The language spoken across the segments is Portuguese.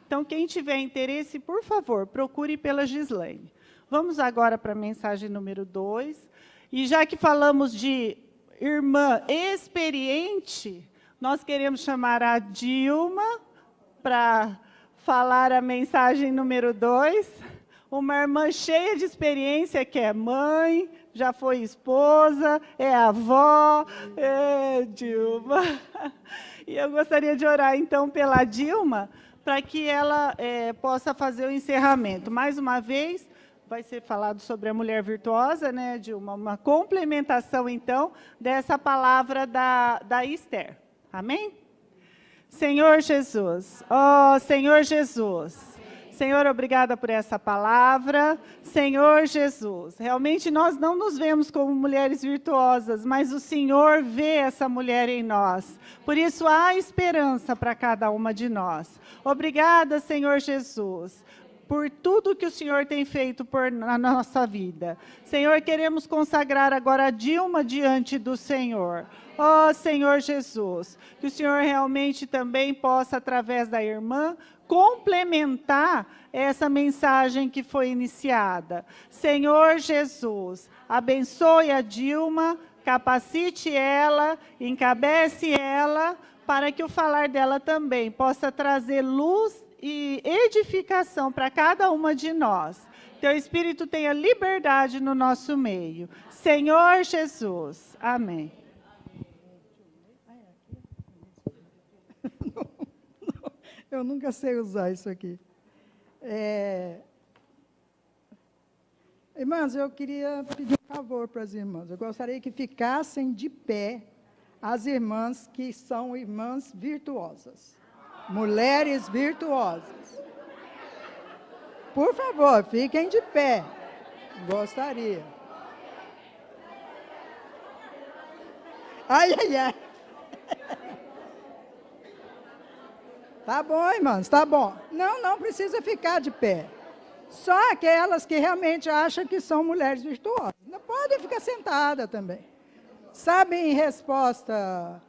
Então, quem tiver interesse, por favor, procure pela Gislaine. Vamos agora para a mensagem número 2. E já que falamos de irmã experiente, nós queremos chamar a Dilma para falar a mensagem número 2. Uma irmã cheia de experiência, que é mãe, já foi esposa, é avó, Dilma. E eu gostaria de orar, então, pela Dilma, para que ela possa fazer o encerramento. Mais uma vez, vai ser falado sobre a mulher virtuosa, né, Dilma? Uma complementação, então, dessa palavra da Esther. Amém? Senhor Jesus, Senhor Jesus, Senhor, obrigada por essa palavra. Senhor Jesus, realmente nós não nos vemos como mulheres virtuosas, mas o Senhor vê essa mulher em nós. Por isso, há esperança para cada uma de nós. Obrigada, Senhor Jesus, por tudo que o Senhor tem feito na nossa vida. Senhor, queremos consagrar agora a Dilma diante do Senhor. Senhor Jesus, que o Senhor realmente também possa, através da irmã, complementar essa mensagem que foi iniciada. Senhor Jesus, abençoe a Dilma, capacite ela, encabece ela, para que o falar dela também possa trazer luz e edificação para cada uma de nós. Teu Espírito tenha liberdade no nosso meio. Senhor Jesus. Amém. Eu nunca sei usar isso aqui. Irmãs, eu queria pedir um favor para as irmãs. Eu gostaria que ficassem de pé as irmãs que são irmãs virtuosas. Mulheres virtuosas. Por favor, fiquem de pé. Gostaria. Ai, ai, ai. Tá bom, irmãs, tá bom. Não precisa ficar de pé. Só aquelas que realmente acham que são mulheres virtuosas. Não podem ficar sentadas também. Sabem em resposta...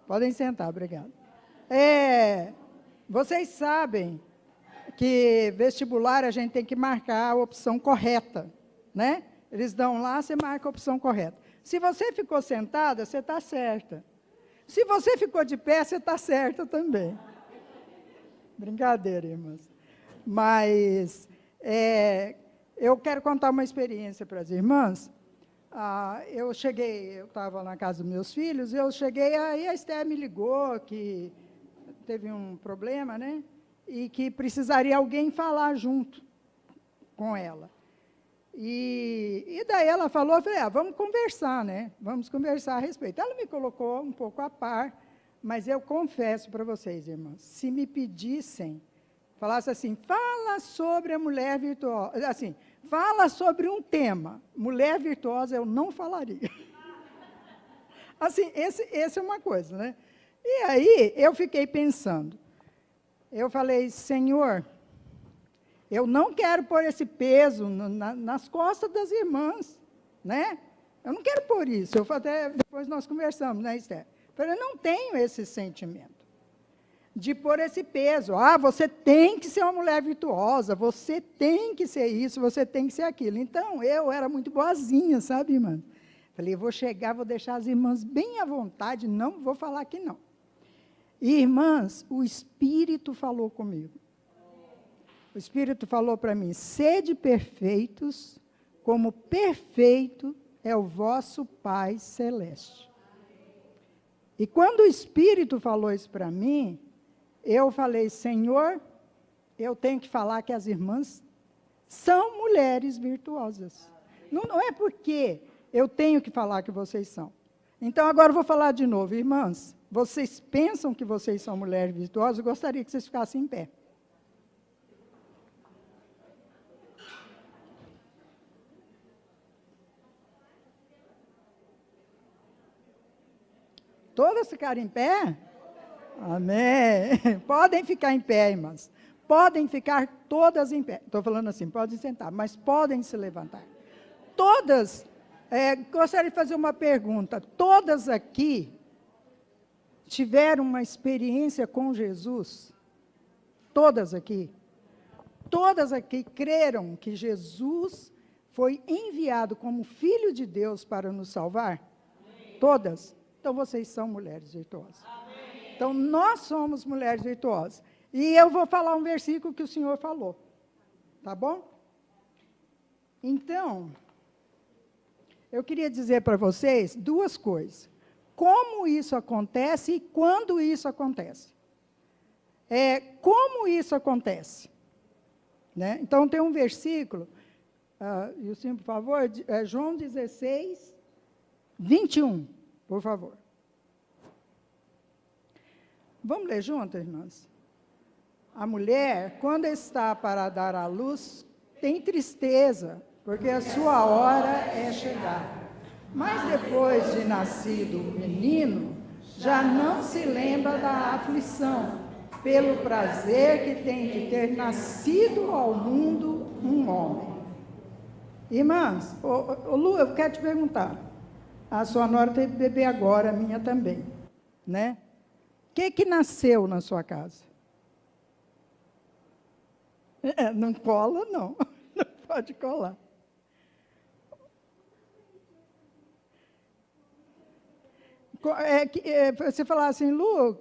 Podem sentar, obrigado. Vocês sabem que vestibular a gente tem que marcar a opção correta, né? Eles dão lá, você marca a opção correta. Se você ficou sentada, você está certa. Se você ficou de pé, você está certa também. Brincadeira, irmãs. Mas eu quero contar uma experiência para as irmãs. Eu estava na casa dos meus filhos, eu cheguei, aí a Esther me ligou que teve um problema, né? E que precisaria alguém falar junto com ela. E daí ela falou, eu falei, vamos conversar, né? Vamos conversar a respeito. Ela me colocou um pouco a par, mas eu confesso para vocês, irmãs, se me pedissem, falasse assim, fala sobre a mulher virtuosa, assim, fala sobre um tema, mulher virtuosa, eu não falaria. Assim, esse é uma coisa, né? E aí, eu fiquei pensando, eu falei, Senhor, eu não quero pôr esse peso nas costas das irmãs, né? Eu não quero pôr isso, até depois nós conversamos, né, Esther? Eu não tenho esse sentimento de pôr esse peso. Você tem que ser uma mulher virtuosa, você tem que ser isso, você tem que ser aquilo. Então, eu era muito boazinha, sabe, irmã? Falei, vou chegar, vou deixar as irmãs bem à vontade, não vou falar aqui não. E, irmãs, o Espírito falou comigo. O Espírito falou para mim, sede perfeitos, como perfeito é o vosso Pai Celeste. E quando o Espírito falou isso para mim, eu falei, Senhor, eu tenho que falar que as irmãs são mulheres virtuosas. Não é porque eu tenho que falar que vocês são. Então, agora eu vou falar de novo. Irmãs, vocês pensam que vocês são mulheres virtuosas? Eu gostaria que vocês ficassem em pé. Todas ficarem em pé? Amém. Podem ficar em pé, irmãs. Podem ficar todas em pé. Estou falando assim, podem sentar, mas podem se levantar. Todas, gostaria de fazer uma pergunta. Todas aqui tiveram uma experiência com Jesus? Todas aqui creram que Jesus foi enviado como Filho de Deus para nos salvar? Amém. Todas? Então, vocês são mulheres virtuosas. Amém. Então, nós somos mulheres virtuosas. E eu vou falar um versículo que o Senhor falou. Tá bom? Então, eu queria dizer para vocês duas coisas. Como isso acontece e quando isso acontece. Como isso acontece. Né? Então, tem um versículo, Ilcinho, por favor, João 16, 21, por favor. Vamos ler junto, irmãs? A mulher, quando está para dar à luz, tem tristeza, porque a sua hora é chegada. Mas depois de nascido o menino, já não se lembra da aflição, pelo prazer que tem de ter nascido ao mundo um homem. Irmãs, Lu, eu quero te perguntar. A sua nora teve bebê agora, a minha também. Né? O que nasceu na sua casa? Não cola, não. Não pode colar. Você falar assim, Lu,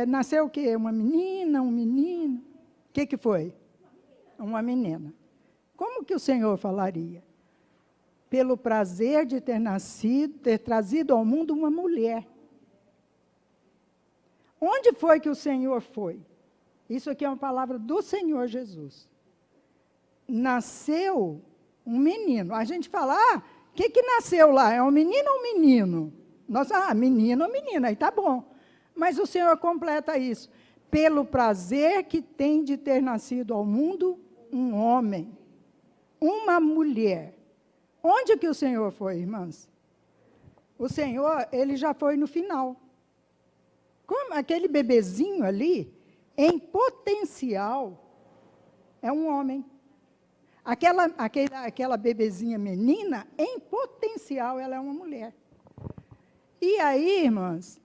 nasceu o quê? Uma menina, um menino? O que foi? Uma menina. Como que o Senhor falaria? Pelo prazer de ter trazido ao mundo uma mulher. Onde foi que o Senhor foi? Isso aqui é uma palavra do Senhor Jesus. Nasceu um menino. A gente fala, o que nasceu lá? É um menino ou um menino? Nós, menino ou menina, aí tá bom. Mas o Senhor completa isso. Pelo prazer que tem de ter nascido ao mundo um homem, uma mulher. Onde que o Senhor foi, irmãs? O Senhor, ele já foi no final. Como aquele bebezinho ali, em potencial, é um homem. Aquela bebezinha menina, em potencial, ela é uma mulher. E aí, irmãs,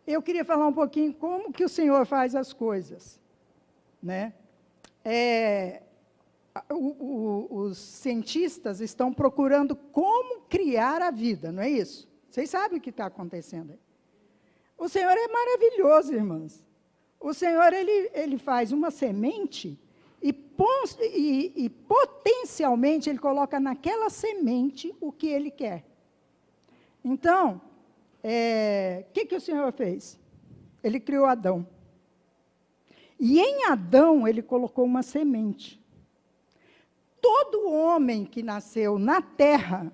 eu queria falar um pouquinho como que o Senhor faz as coisas. Né? Os cientistas estão procurando como criar a vida, não é isso? Vocês sabem o que está acontecendo aí. O Senhor é maravilhoso, irmãs. O Senhor, ele faz uma semente e potencialmente ele coloca naquela semente o que ele quer. Então, o que o Senhor fez? Ele criou Adão. E em Adão, ele colocou uma semente. Todo homem que nasceu na terra,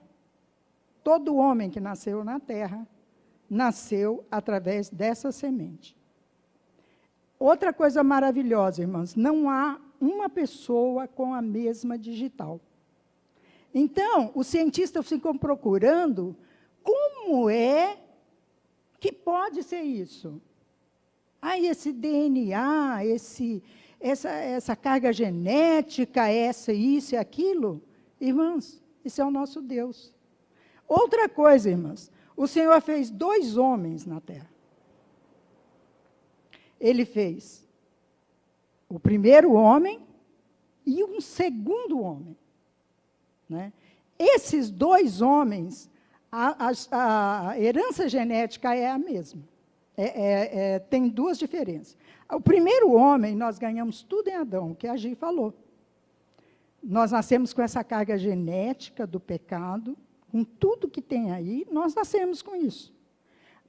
nasceu através dessa semente. Outra coisa maravilhosa, irmãs, não há uma pessoa com a mesma digital. Então, os cientistas ficam procurando como é que pode ser isso? Esse DNA, essa carga genética, isso e aquilo. Irmãs, isso é o nosso Deus. Outra coisa, irmãs, o Senhor fez 2 homens na terra. Ele fez o primeiro homem e um segundo homem. Né? Esses 2 homens, a herança genética é a mesma. Tem 2 diferenças. O primeiro homem, nós ganhamos tudo em Adão, que a Gi falou. Nós nascemos com essa carga genética do pecado, com tudo que tem aí, nós nascemos com isso.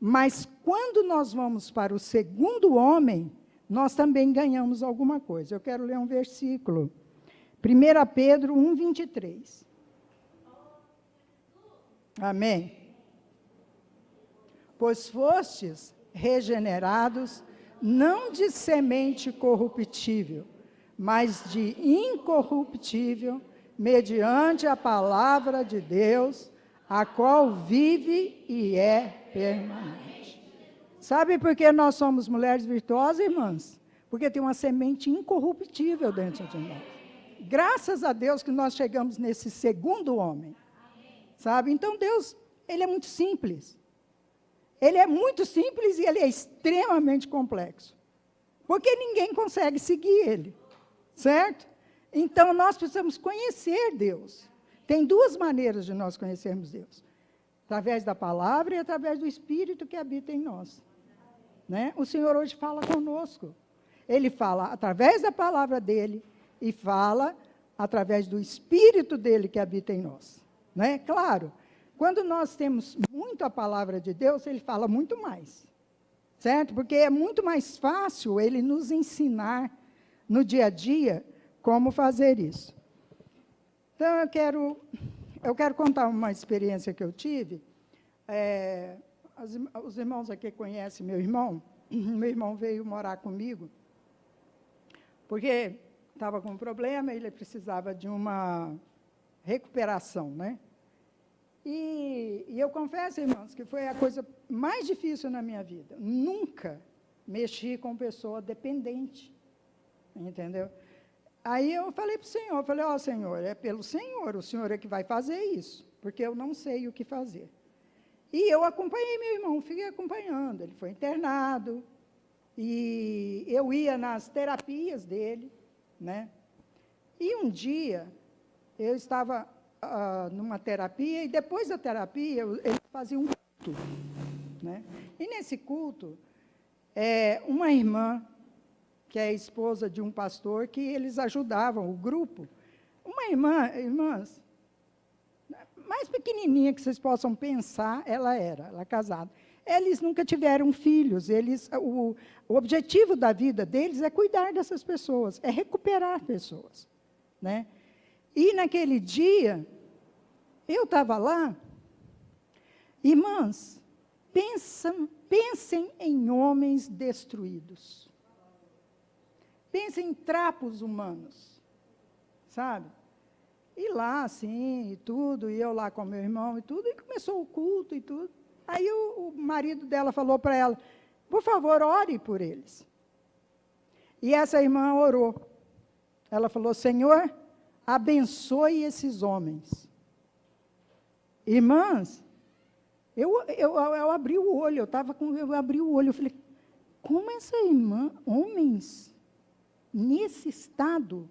Mas quando nós vamos para o segundo homem, nós também ganhamos alguma coisa. Eu quero ler um versículo. 1 Pedro 1, 23. Amém? Pois fostes regenerados, não de semente corruptível, mas de incorruptível, mediante a palavra de Deus, a qual vive e é permanente. Sabe por que nós somos mulheres virtuosas, irmãs? Porque tem uma semente incorruptível dentro de nós. Graças a Deus que nós chegamos nesse segundo homem. Sabe? Então, Deus, ele é muito simples. Ele é muito simples e ele é extremamente complexo. Porque ninguém consegue seguir ele, certo? Então, nós precisamos conhecer Deus. Tem duas maneiras de nós conhecermos Deus. Através da palavra e através do Espírito que habita em nós. Né? O Senhor hoje fala conosco. Ele fala através da palavra dele e fala através do Espírito dele que habita em nós. Né? Claro, quando nós temos muito a palavra de Deus, ele fala muito mais. Certo? Porque é muito mais fácil ele nos ensinar no dia a dia como fazer isso. Então, eu quero contar uma experiência que eu tive. Os irmãos aqui conhecem meu irmão veio morar comigo, porque estava com um problema, ele precisava de uma recuperação, né? E eu confesso, irmãos, que foi a coisa mais difícil na minha vida. Nunca mexi com pessoa dependente, entendeu? Aí eu falei para o Senhor, ó, Senhor, é pelo Senhor, o Senhor é que vai fazer isso, porque eu não sei o que fazer. E eu acompanhei meu irmão, fiquei acompanhando, ele foi internado, e eu ia nas terapias dele, né? E um dia, eu estava numa terapia, e depois da terapia, ele fazia um culto, né? E nesse culto, uma irmã, que é a esposa de um pastor, que eles ajudavam, o grupo, uma irmãs, mais pequenininha que vocês possam pensar, ela era casada. Eles nunca tiveram filhos, o objetivo da vida deles é cuidar dessas pessoas, é recuperar pessoas, né? E naquele dia, eu estava lá, irmãs, pensem em homens destruídos. Pensem em trapos humanos, sabe? E lá, assim, e tudo, e eu lá com meu irmão e tudo, e começou o culto e tudo. Aí o marido dela falou para ela, por favor, ore por eles. E essa irmã orou. Ela falou, Senhor, abençoe esses homens. Irmãs, eu abri o olho, eu abri o olho, eu falei, como essa irmã, homens, nesse estado,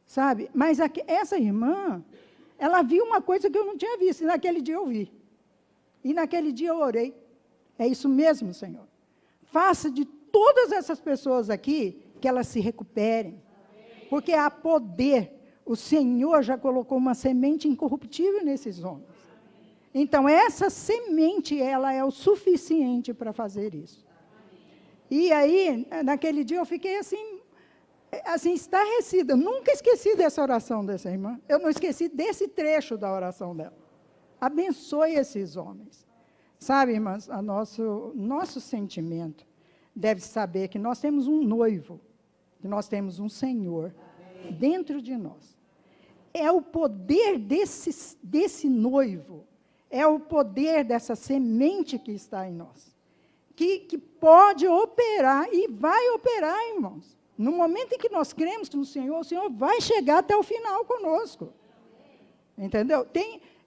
sabe? Mas essa irmã, ela viu uma coisa que eu não tinha visto, e naquele dia eu vi. E naquele dia eu orei. É isso mesmo, Senhor. Faça de todas essas pessoas aqui, que elas se recuperem. Porque há poder. O Senhor já colocou uma semente incorruptível nesses homens. Então, essa semente, ela é o suficiente para fazer isso. E aí, naquele dia, eu fiquei assim, estarrecida. Eu nunca esqueci dessa oração dessa irmã. Eu não esqueci desse trecho da oração dela. Abençoe esses homens. Sabe, irmãs, nosso sentimento deve saber que nós temos um noivo, que nós temos um Senhor dentro de nós. É o poder desse noivo, é o poder dessa semente que está em nós, que pode operar e vai operar, irmãos. No momento em que nós cremos no Senhor, o Senhor vai chegar até o final conosco. Entendeu?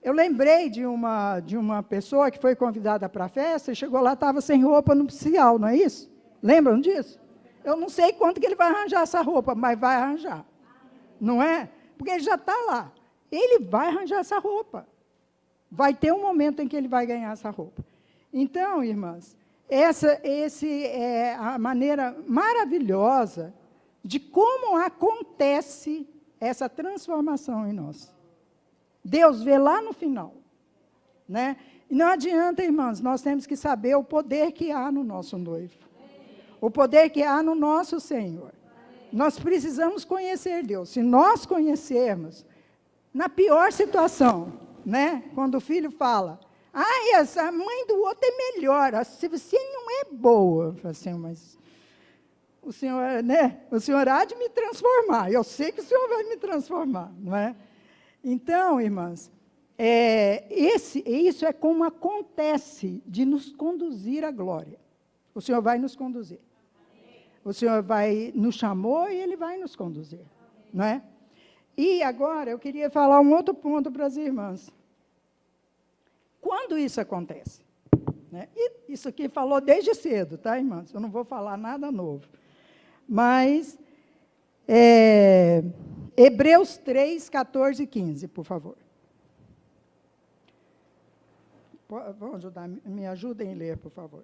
Eu lembrei de uma pessoa que foi convidada para a festa, e chegou lá, estava sem roupa nupcial, não é isso? Lembram disso? Eu não sei quanto que ele vai arranjar essa roupa, mas vai arranjar. Não é? Porque ele já está lá. Ele vai arranjar essa roupa. Vai ter um momento em que ele vai ganhar essa roupa. Então, irmãs, essa é a maneira maravilhosa de como acontece essa transformação em nós. Deus vê lá no final, né? E não adianta, irmãs, nós temos que saber o poder que há no nosso noivo. O poder que há no nosso Senhor. Nós precisamos conhecer Deus. Se nós conhecermos, na pior situação, né? Quando o filho fala, a mãe do outro é melhor, se você não é boa. Eu falo assim, mas o Senhor, né? O Senhor há de me transformar. Eu sei que o Senhor vai me transformar, não é? Então, irmãs, isso é como acontece de nos conduzir à glória. O Senhor vai nos conduzir. O Senhor nos chamou e Ele vai nos conduzir. Não é? E agora eu queria falar um outro ponto para as irmãs. Quando isso acontece? né? E isso aqui falou desde cedo, tá, irmãos? Eu não vou falar nada novo. Mas, Hebreus 3, 14 e 15, por favor. Vão ajudar, me ajudem a ler, por favor.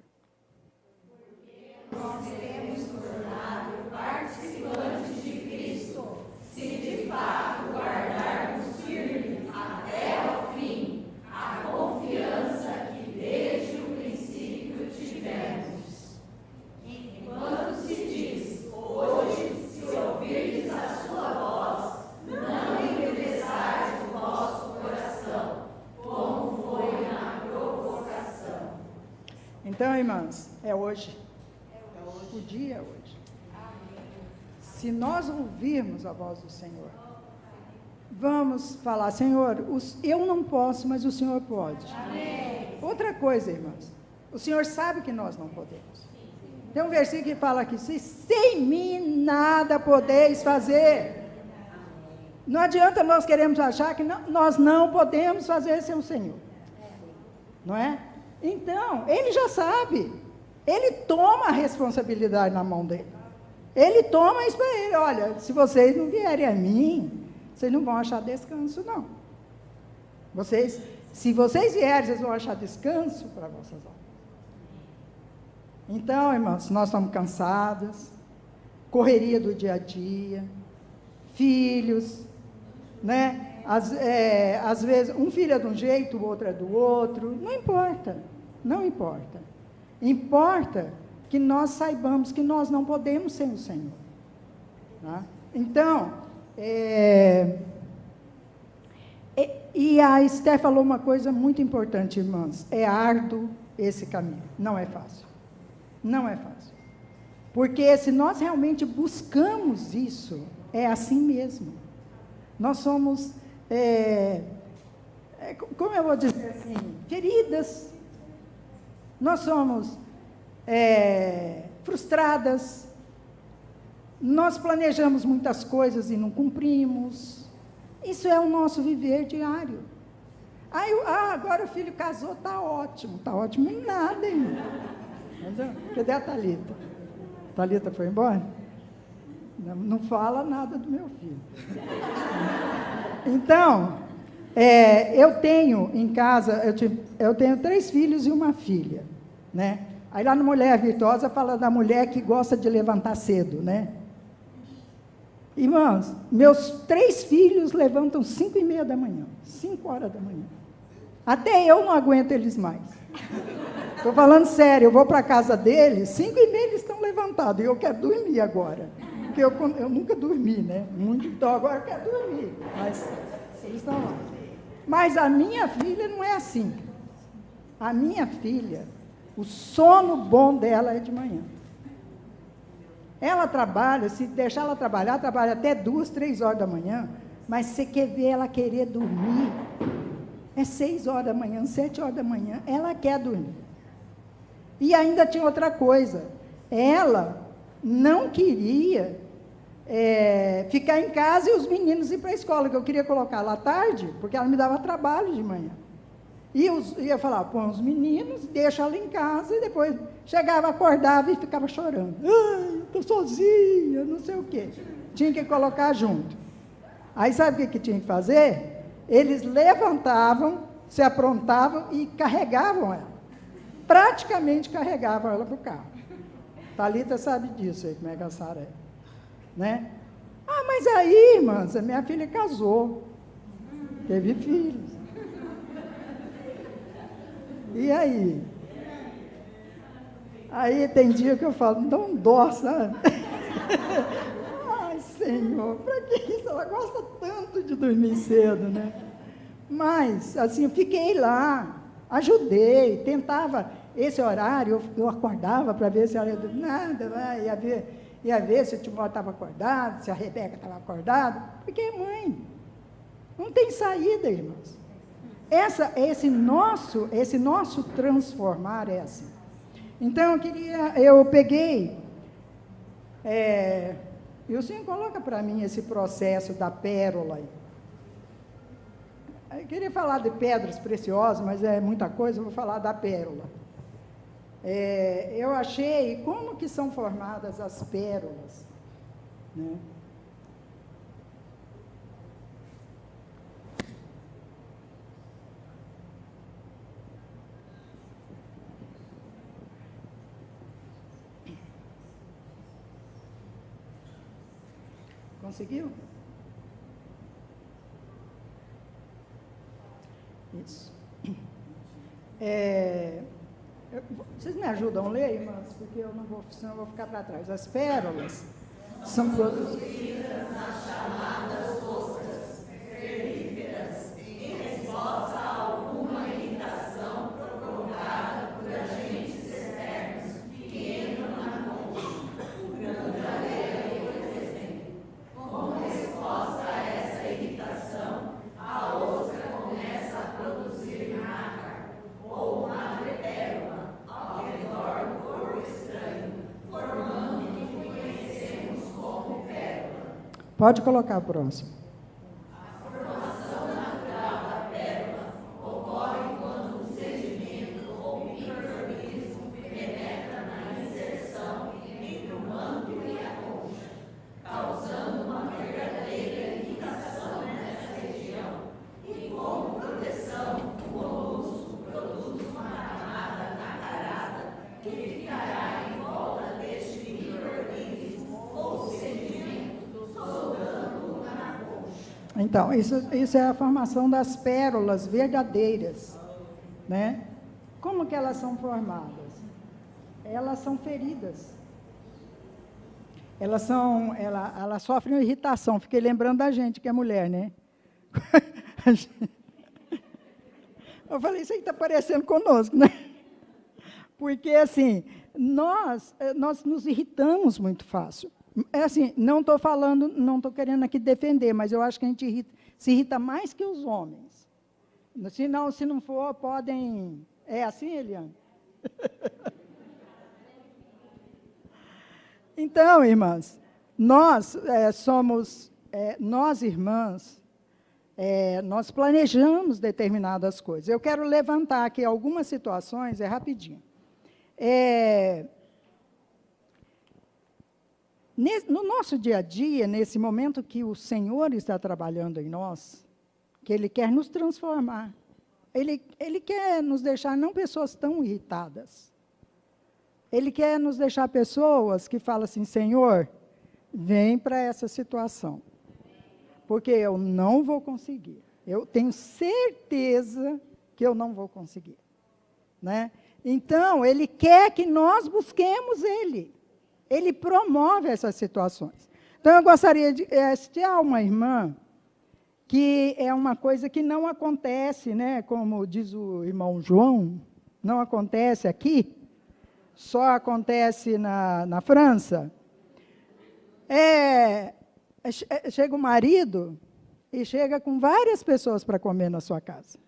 Nós temos tornado participantes de Cristo, se de fato guardarmos firme até ao fim a confiança que desde o princípio tivemos. Enquanto se diz, hoje, se ouvirdes a sua voz, não endureçais o vosso coração, como foi na provocação. Então, irmãs, é hoje. O dia é hoje. Se nós ouvirmos a voz do Senhor, vamos falar, Senhor, eu não posso, mas o Senhor pode. Amém. Outra coisa, irmãs, o Senhor sabe que nós não podemos. Tem um versículo que fala aqui, sem mim nada podeis fazer. Não adianta nós queremos achar que nós não podemos fazer sem o Senhor. Não é? Então, Ele já sabe. Ele toma a responsabilidade na mão dele. Ele toma isso para ele. Olha, se vocês não vierem a mim, vocês não vão achar descanso, não. Se vocês vierem, vocês vão achar descanso para vossas almas. Então, irmãos, nós estamos cansados, correria do dia a dia, filhos, né? Às vezes, um filho é de um jeito, o outro é do outro. Não importa, não importa. Importa que nós saibamos que nós não podemos sem o Senhor. Tá? Então, e a Esther falou uma coisa muito importante, irmãs. É árduo esse caminho. Não é fácil. Não é fácil. Porque se nós realmente buscamos isso, é assim mesmo. Nós somos, como eu vou dizer assim, feridas. Nós somos frustradas, nós planejamos muitas coisas e não cumprimos. Isso é o nosso viver diário. Agora o filho casou, está ótimo nada, irmão. Cadê a Thalita? Thalita foi embora? Não fala nada do meu filho. Então, eu tenho em casa, eu tenho 3 filhos e uma filha, né? Aí lá no Mulher Virtuosa fala da mulher que gosta de levantar cedo, né? Irmãos, meus 3 filhos levantam 5:30 da manhã, 5 horas da manhã. Até eu não aguento eles mais. Estou falando sério, eu vou para a casa deles, 5:30 eles estão levantados, e eu quero dormir agora. Porque eu nunca dormi, né? Então agora eu quero dormir, mas eles estão lá. Mas a minha filha não é assim. A minha filha, o sono bom dela é de manhã. Ela trabalha, se deixar ela trabalha até 2, 3 horas da manhã, mas você quer ver ela querer dormir, é 6 horas da manhã, 7 horas da manhã, ela quer dormir. E ainda tinha outra coisa, ela não queria ficar em casa e os meninos ir para a escola, que eu queria colocar lá à tarde, porque ela me dava trabalho de manhã. E ia falar, põe os meninos, deixa ela em casa, e depois chegava, acordava e ficava chorando. Ai, eu estou sozinha, não sei o quê. Tinha que colocar junto. Aí sabe o que tinha que fazer? Eles levantavam, se aprontavam e carregavam ela. Praticamente carregavam ela para o carro. Thalita sabe disso aí, como é que a Sara é. Né? Mas aí, irmãs, a minha filha casou, teve filhos. E aí? Aí tem dia que eu falo, dá um dó, sabe? Ai, Senhor, para que isso? Ela gosta tanto de dormir cedo, né? Mas, assim, eu fiquei lá, ajudei, tentava, esse horário, eu acordava para ver se ela ia dormir, nada, ia ver se o Timóteo estava acordado, se a Rebeca estava acordada, porque é mãe. Não tem saída, irmãos. Esse nosso transformar é assim. Então, eu peguei, e o Senhor coloca para mim esse processo da pérola aí. Eu queria falar de pedras preciosas, mas é muita coisa, eu vou falar da pérola. eu achei como que são formadas as pérolas, né? Conseguiu? Isso. Vocês me ajudam a ler, irmãs? Porque eu não vou, senão eu vou ficar para trás. As pérolas são produzidas nas chamadas ostras ferríferas, em resposta a alguma irritação provocada por agentes externos que entram na concha. O grande areia, por exemplo. Como resposta a essa irritação, a ostra começa a produzir nácar ou madrepérola ao redor do corpo estranho, formando o que conhecemos como pérola. Pode colocar o próximo. A formação natural da pérola ocorre quando um sedimento ou micro-organismo penetra na inserção entre o manto e a concha, causando uma verdadeira irritação nessa região. E como proteção, o molusco produz uma camada nacarada que ficará em volta deste micro-organismo ou sedimento, soldando-o na concha. Então, isso é a formação das pérolas verdadeiras, né? Como que elas são formadas? Elas são feridas. Elas sofrem uma irritação. Fiquei lembrando da gente que é mulher, né? Eu falei, isso aí está parecendo conosco, né? Porque, assim, nós nos irritamos muito fácil. É assim, não estou falando, não estou querendo aqui defender, mas eu acho que a gente se irrita mais que os homens. Se não for, podem... É assim, Eliane? Então, irmãs, nós irmãs, nós planejamos determinadas coisas. Eu quero levantar aqui algumas situações, rapidinho. No nosso dia a dia, nesse momento que o Senhor está trabalhando em nós, que Ele quer nos transformar, Ele quer nos deixar não pessoas tão irritadas. Ele quer nos deixar pessoas que falam assim, Senhor, vem para essa situação, porque eu não vou conseguir. Eu tenho certeza que eu não vou conseguir, né? Então, Ele quer que nós busquemos Ele. Ele promove essas situações. Então, eu gostaria de... Se há uma irmã que é uma coisa que não acontece, né? Como diz o irmão João, não acontece aqui, só acontece na França. Chega o marido e chega com várias pessoas para comer na sua casa.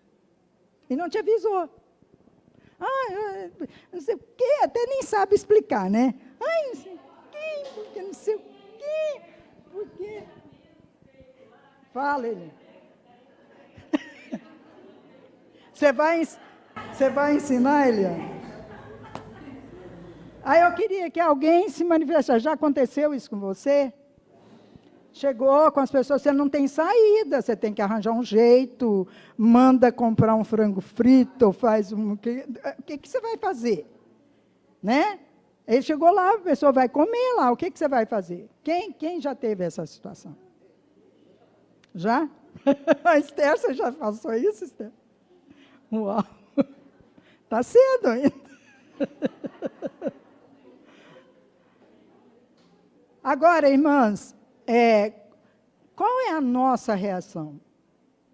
E não te avisou. Não sei o quê, até nem sabe explicar, né? Não sei o quê, porque não sei o quê, porque... Fala, ele. Você vai ensinar, Eliane? Aí eu queria que alguém se manifestasse. Já aconteceu isso com você? Chegou com as pessoas, você não tem saída, você tem que arranjar um jeito, manda comprar um frango frito, faz o que você vai fazer? Né? Ele chegou lá, a pessoa vai comer lá, o que você vai fazer? Quem já teve essa situação? Já? A Esther, você já passou isso, Esther? Uau! Está cedo ainda. Agora, irmãs, qual é a nossa reação?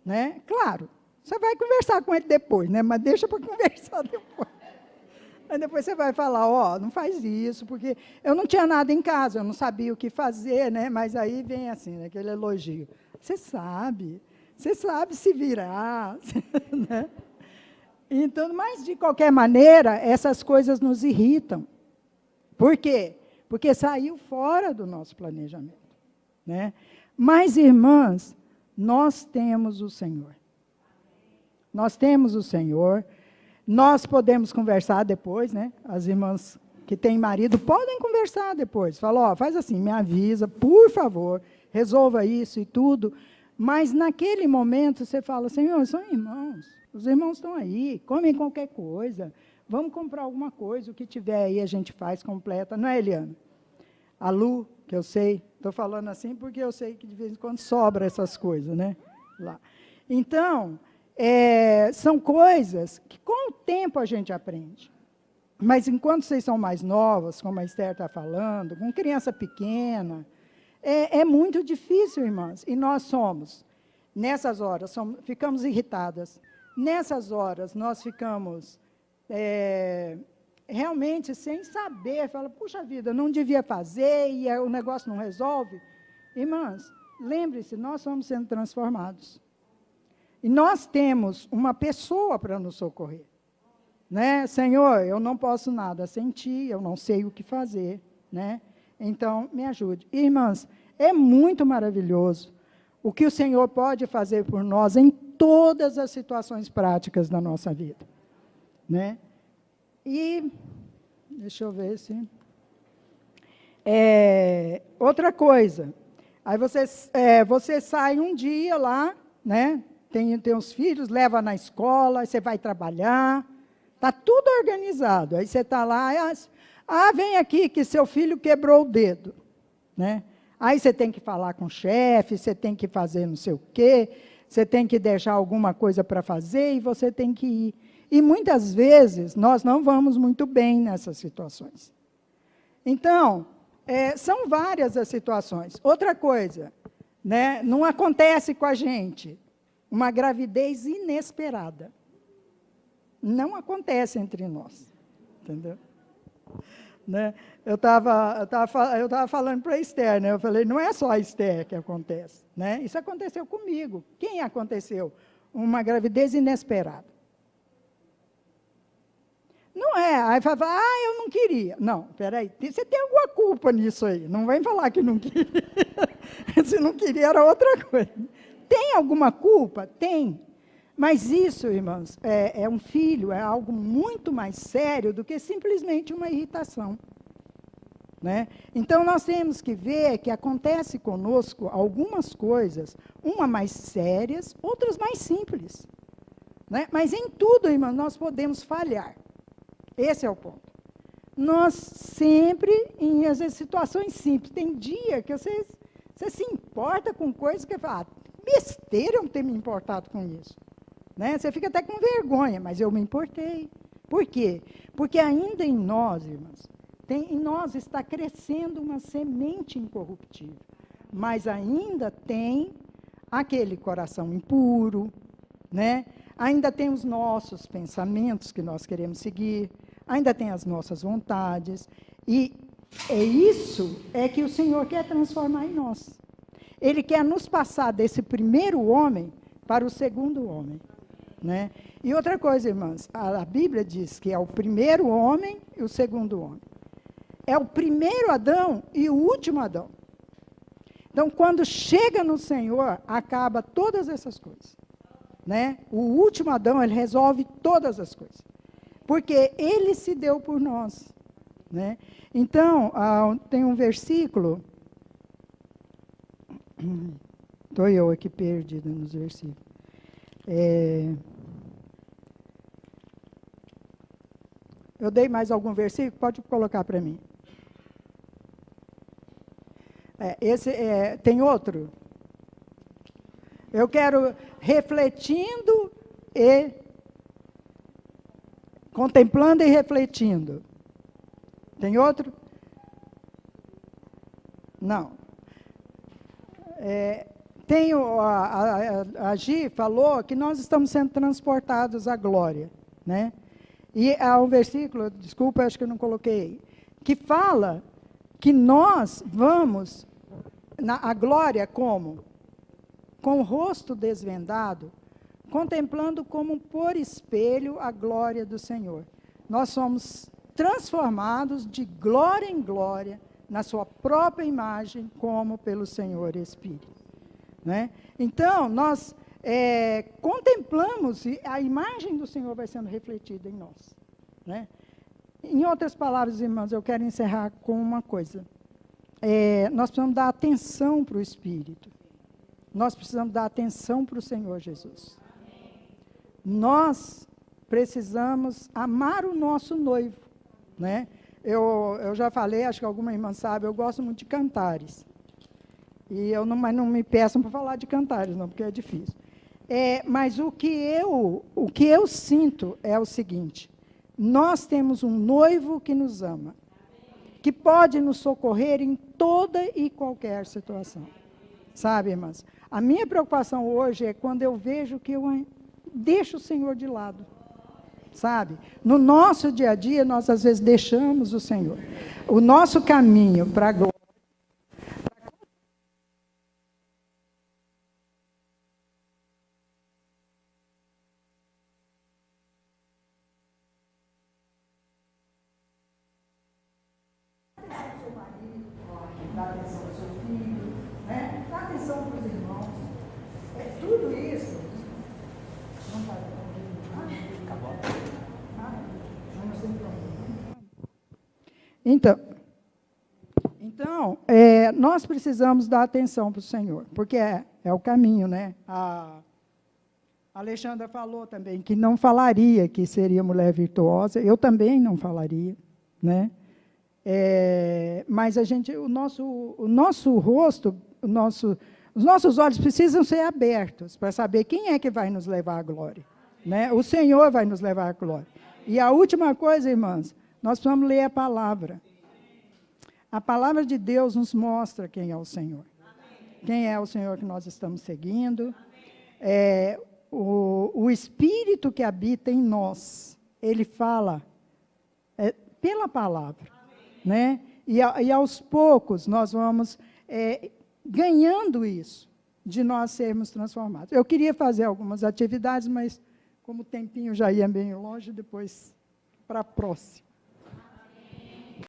Né? Claro, você vai conversar com ele depois, né? Mas deixa para conversar depois. Aí depois você vai falar, não faz isso, porque eu não tinha nada em casa, eu não sabia o que fazer, né? Mas aí vem assim, né, aquele elogio. Você sabe se virar, né? Então, mas, de qualquer maneira, essas coisas nos irritam. Por quê? Porque saiu fora do nosso planejamento, né? Mas, irmãs, nós temos o Senhor. Nós temos o Senhor. Nós podemos conversar depois, né? As irmãs que têm marido podem conversar depois. Fala, ó, faz assim, me avisa, por favor, resolva isso e tudo. Mas naquele momento você fala, Senhor, são irmãos, os irmãos estão aí, comem qualquer coisa, vamos comprar alguma coisa, o que tiver aí a gente faz completa, não é, Eliana? A Lu, que eu sei, estou falando assim porque eu sei que de vez em quando sobra essas coisas, né? Lá. Então, são coisas que com o tempo a gente aprende. Mas enquanto vocês são mais novas, como a Esther está falando, com criança pequena, é muito difícil, irmãs. E nós somos, nessas horas, ficamos irritadas. Nessas horas, nós ficamos realmente sem saber. Fala, puxa vida, não devia fazer e o negócio não resolve. Irmãs, lembre-se, nós estamos sendo transformados. E nós temos uma pessoa para nos socorrer. Né? Senhor, eu não posso nada sem ti, eu não sei o que fazer, né? Então, me ajude. Irmãs, é muito maravilhoso o que o Senhor pode fazer por nós em todas as situações práticas da nossa vida, né? E, deixa eu ver se... outra coisa, aí você sai um dia lá, né? Tem os filhos, leva na escola, aí você vai trabalhar... Está tudo organizado. Aí você está lá, vem aqui que seu filho quebrou o dedo. Né? Aí você tem que falar com o chefe, você tem que fazer não sei o quê, você tem que deixar alguma coisa para fazer e você tem que ir. E muitas vezes nós não vamos muito bem nessas situações. Então, são várias as situações. Outra coisa, né, não acontece com a gente uma gravidez inesperada. Não acontece entre nós, entendeu? Né? Eu tava falando para a Esther, né? Eu falei, não é só a Esther que acontece, né? Isso aconteceu comigo. Quem aconteceu? Uma gravidez inesperada. Não é, aí fala, eu não queria. Não, peraí, você tem alguma culpa nisso aí, não vem falar que não queria. Se não queria era outra coisa. Tem alguma culpa? Tem. Mas isso, irmãs, é um filho, é algo muito mais sério do que simplesmente uma irritação. Né? Então, nós temos que ver que acontece conosco algumas coisas, umas mais sérias, outras mais simples. Né? Mas em tudo, irmãs, nós podemos falhar. Esse é o ponto. Nós sempre, em às vezes, situações simples, tem dia que você se importa com coisas que fala, besteira eu não ter me importado com isso. Né? Você fica até com vergonha, mas eu me importei. Por quê? Porque ainda em nós, irmãs, em nós está crescendo uma semente incorruptível, mas ainda tem aquele coração impuro, né? Ainda tem os nossos pensamentos que nós queremos seguir, ainda tem as nossas vontades, e isso que o Senhor quer transformar em nós. Ele quer nos passar desse primeiro homem para o segundo homem. Né? E outra coisa, irmãs, a Bíblia diz que é o primeiro homem e o segundo homem. É o primeiro Adão e o último Adão. Então, quando chega no Senhor, acaba todas essas coisas. Né? O último Adão, ele resolve todas as coisas. Porque ele se deu por nós. Né? Então, tem um versículo... Estou eu aqui perdida nos versículos. Eu dei mais algum versículo? Pode colocar para mim. Tem outro? Eu quero refletindo e contemplando e refletindo. Tem outro? Não. A Gi falou que nós estamos sendo transportados à glória, né? E há um versículo, desculpa, acho que eu não coloquei, que fala que nós vamos à glória como? Com o rosto desvendado, contemplando como por espelho a glória do Senhor. Nós somos transformados de glória em glória, na sua própria imagem, como pelo Senhor Espírito. Né? Então, contemplamos e a imagem do Senhor vai sendo refletida em nós, né? Em outras palavras, irmãos, eu quero encerrar com uma coisa. Nós precisamos dar atenção para o Espírito. Nós precisamos dar atenção para o Senhor Jesus. Nós precisamos amar o nosso noivo, né? Eu já falei, acho que alguma irmã sabe, eu gosto muito de cantares. Mas não me peçam para falar de cantares, não, porque é difícil. Mas o que eu sinto é o seguinte: nós temos um noivo que nos ama, que pode nos socorrer em toda e qualquer situação. Sabe, irmãs? A minha preocupação hoje é quando eu vejo que eu deixo o Senhor de lado. Sabe? No nosso dia a dia, nós às vezes deixamos o Senhor. O nosso caminho para a glória. Dá atenção ao seu filho, né? Dá atenção para os irmãos. Tudo isso. Não está acabou. Então, nós precisamos dar atenção para o Senhor, porque é o caminho, né? A Alexandra falou também que não falaria que seria mulher virtuosa, eu também não falaria, né? Mas o nosso rosto, os nossos olhos precisam ser abertos para saber quem é que vai nos levar à glória, né? O Senhor vai nos levar à glória. E a última coisa, irmãs, nós precisamos ler a palavra. A palavra de Deus nos mostra quem é o Senhor. Quem é o Senhor que nós estamos seguindo. O Espírito que habita em nós, ele fala pela palavra, né? E aos poucos nós vamos ganhando isso, de nós sermos transformados. Eu queria fazer algumas atividades, mas como o tempinho já ia bem longe, depois para a próxima.